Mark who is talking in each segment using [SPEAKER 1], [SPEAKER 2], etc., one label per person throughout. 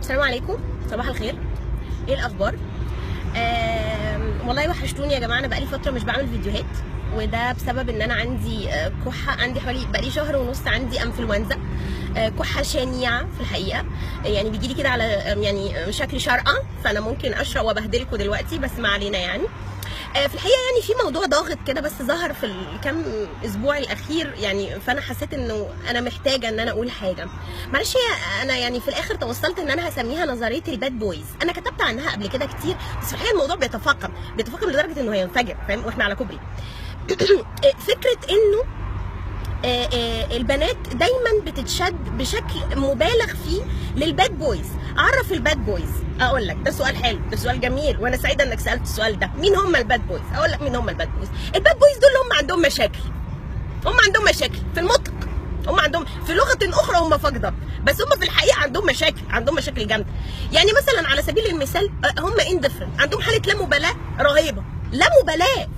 [SPEAKER 1] السلام عليكم، صباح الخير. ايه الاخبار؟ والله وحشتوني يا جماعه. انا بقالي فتره مش بعمل فيديوهات، وده بسبب ان انا عندي كحه. عندي حوالي بقالي شهر ونص عندي انفلونزا، كحه شنيعه في الحقيقه. يعني بيجي لي كده على يعني شكل شرقه، فانا ممكن اشرق وابهدلكم دلوقتي، بس ما علينا يعني. في الحقيقه يعني في موضوع ضاغط كده بس ظهر في الكام اسبوع الاخير يعني، فانا حسيت انه انا محتاجه ان انا اقول حاجه. معلش، هي انا يعني في الاخر توصلت ان انا هسميها نظريه الباد بويز. انا كتبت عنها قبل كده كتير، بس في الحقيقه الموضوع بيتفاقم لدرجه انه هينفجر، فاهم؟ واحنا على كوبري. فكره انه البنات دايما بتتشد بشكل مبالغ فيه للباد بويز. عرف الباد بويز. اقول لك ده سؤال حلو، ده سؤال جميل، وانا سعيده انك سالت السؤال ده. مين هم الباد بويز؟ اقول لك مين هم الباد بويز. الباد بويز دول هم عندهم مشاكل، هم عندهم مشاكل في المنطق، هم عندهم في لغه اخرى هم فقدة، بس هم في الحقيقه عندهم مشاكل، عندهم مشاكل جامده. يعني مثلا على سبيل المثال هم اندفرنت، عندهم حاله لا مبالاه رهيبه، لا مبالاه.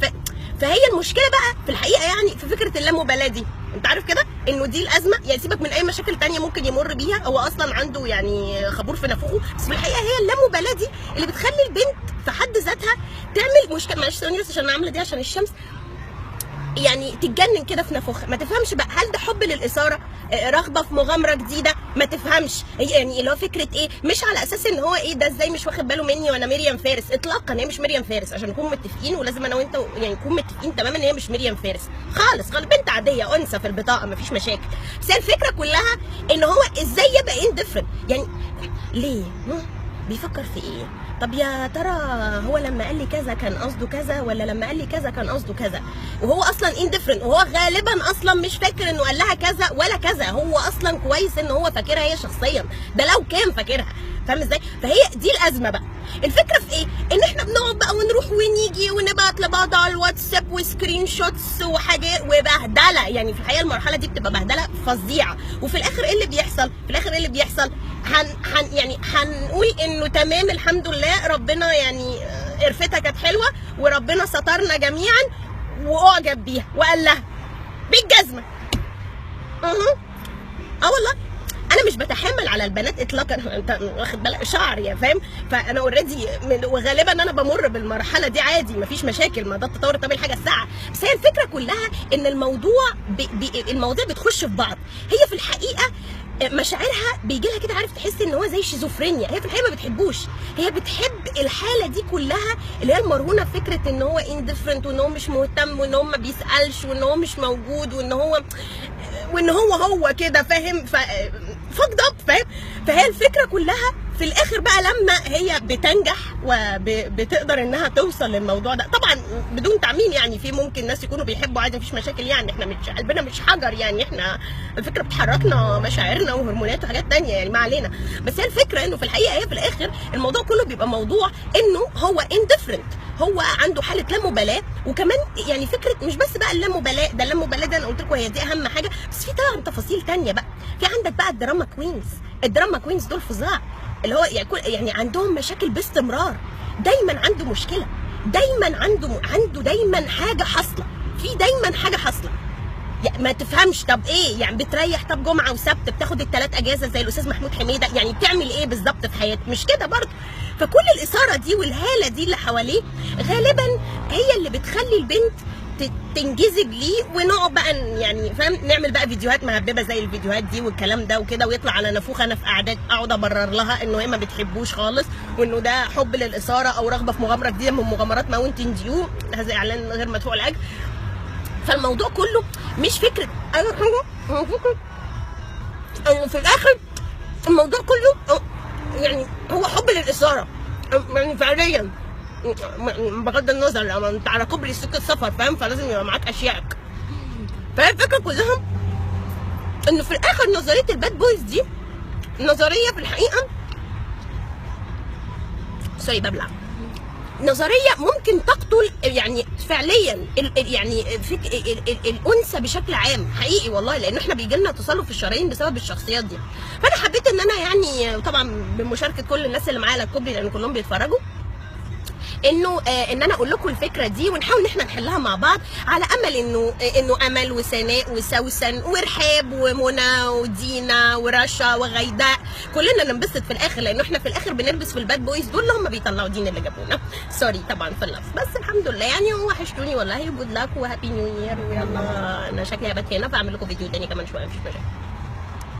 [SPEAKER 1] فهي المشكله بقى في الحقيقه يعني في فكره اللامبالاه دي. انت عارف كده انه دي الازمه. يعني سيبك من اي مشاكل تانية ممكن يمر بيها، هو اصلا عنده يعني خبور في نافوخه، بس في الحقيقه هي اللامبالاه دي اللي بتخلي البنت في حد ذاتها تعمل مشكله. معلش ثواني بس عشان انا عامله دي عشان الشمس، يعني تتجنن كده في نافوخها. ما تفهمش بقى هل ده حب للاثاره، رغبه في مغامره جديده، ما تفهمش. يعني اللي هو فكره ايه، مش على اساس ان هو ايه ده ازاي مش واخد باله مني وانا مريم فارس. اطلاقا هي مش مريم فارس، عشان نكون متفقين، ولازم انا وانت يعني نكون متفقين تماما ان هي مش مريم فارس خالص. بنت عاديه، انثى في البطاقه، مفيش مشاكل. بس هي الفكره كلها ان هو ازاي يبقى اندفرنت. يعني ليه؟ بيفكر في ايه؟ طب يا ترى هو لما قال لي كذا كان قصده كذا، ولا لما قال لي كذا كان قصده كذا؟ وهو اصلا اندفرنت، وهو غالبا اصلا مش فاكر انه قال لها كذا ولا كذا. هو اصلا كويس ان هو فاكرها هي شخصيا، ده لو كان فاكرها. فاهم ازاي؟ فهي دي الازمه بقى. الفكره في ايه؟ ان احنا بنقعد بقى ونروح ونيجي ونبعت لبعض على الواتساب وسكرين شوتس وحاجات وبهدله. يعني في الحقيقه المرحله دي بتبقى بهدله فظيعه. وفي الاخر ايه اللي بيحصل؟ يعني هنقول انه تمام الحمد لله، ربنا يعني قرفتها كانت حلوه، وربنا سترنا جميعا، واعجب بيها وقال لها بالجزمه. والله انا مش بتحمل على البنات اطلاقا. انت واخد بالك شعر يا فاهم؟ فانا اوريدي وغالبا انا بمر بالمرحله دي عادي، مفيش مشاكل، ما ده التطور الطبيعي الحاجه الساعه. بس هي الفكره كلها ان المواضيع بتخش في بعض. هي في الحقيقه مشاعرها بيجي لها كده، عارف، تحس ان هو زي شيزوفرينيا. هي في الحقيقه ما بتحبوش، هي بتحب الحاله دي كلها اللي هي المرهونه فكره ان هو اندفرنت، وان هو مش مهتم، وان هو ما بيسالش، وان هو مش موجود، وان هو كده، فاهم؟ فقد اب، فاهم؟ فهي الفكره كلها في الاخر بقى لما هي بتنجح وبتقدر انها توصل للموضوع ده. طبعا بدون تعميم، يعني في ممكن ناس يكونوا بيحبوا عادي، مفيش مشاكل. يعني احنا مش قلبنا مش حجر، يعني احنا الفكره بتحركنا مشاعرنا وهرمونات وحاجات تانية، يعني ما علينا. بس هي الفكره انه في الحقيقه هي في الاخر الموضوع كله بيبقى موضوع انه هو اندفرنت، هو عنده حاله لا مبالاه. وكمان يعني فكره مش بس بقى اللامبالاه ده، اللامبالاه ده انا قلت لكم هي دي اهم حاجه، بس في طبعا تفاصيل تانية بقى. في عندك بقى الدراما كوينز دول فظاع، اللي هو يعني عندهم مشاكل باستمرار، دايما عنده مشكله، دايما عنده دايما حاجه حاصله، في دايما حاجه حاصله. يعني ما تفهمش طب ايه، يعني بتريح طب جمعه وسبت، بتاخد الثلاث اجازه زي الاستاذ محمود حميده، يعني بتعمل ايه بالظبط في حياتك؟ مش كده برضه. فكل الاثاره دي والهاله دي اللي حواليه غالبا هي اللي بتخلي البنت تنجذب ليه، ونقعد بقى يعني فاهم، نعمل بقى فيديوهات مهببه زي الفيديوهات دي والكلام ده وكده، ويطلع على نافوخ انا في قعدات اقعد ابرر لها انه هي ما بتحبوش خالص، وانه ده حب للاثاره او رغبه في مغامره جديده من مغامرات ماونتن ديو. هذا اعلان غير مدفوع الاجر. فالموضوع كله مش فكره في الاخر الموضوع كله يعني هو حب للاثاره، يعني فعليا بغض النظر انت على كوبري سكه سفر، فاهم؟ فلازم يبقى معاك اشيائك. فهي الفكره كلها انه في الاخر نظريه الباد بويز دي نظريه في الحقيقه ببلع، نظريه ممكن تقتل يعني فعليا يعني الانثى بشكل عام حقيقي والله، لان احنا بيجي لنا تصلب في الشرايين بسبب الشخصيات دي. فانا حبيت ان انا يعني طبعا بمشاركه كل الناس اللي معايا على الكوبري لان كلهم بيتفرجوا، انه ان انا اقول لكم الفكره دي ونحاول ان احنا نحلها مع بعض، على امل انه امل وسناء وسوسن ورحاب ومنى ودينا ورشا وغيداء كلنا ننبسط في الاخر، لانه احنا في الاخر بنلبس في الباد بويز دول اللي هم بيطلعوا دين اللي جابونا. سوري طبعا في اللفظ، بس الحمد لله يعني وحشتوني والله، وجود لك وهابي نيو يير، ويلا انا شكلي هبات هنا فاعمل لكم فيديو تاني كمان شويه مفيش مشاكل.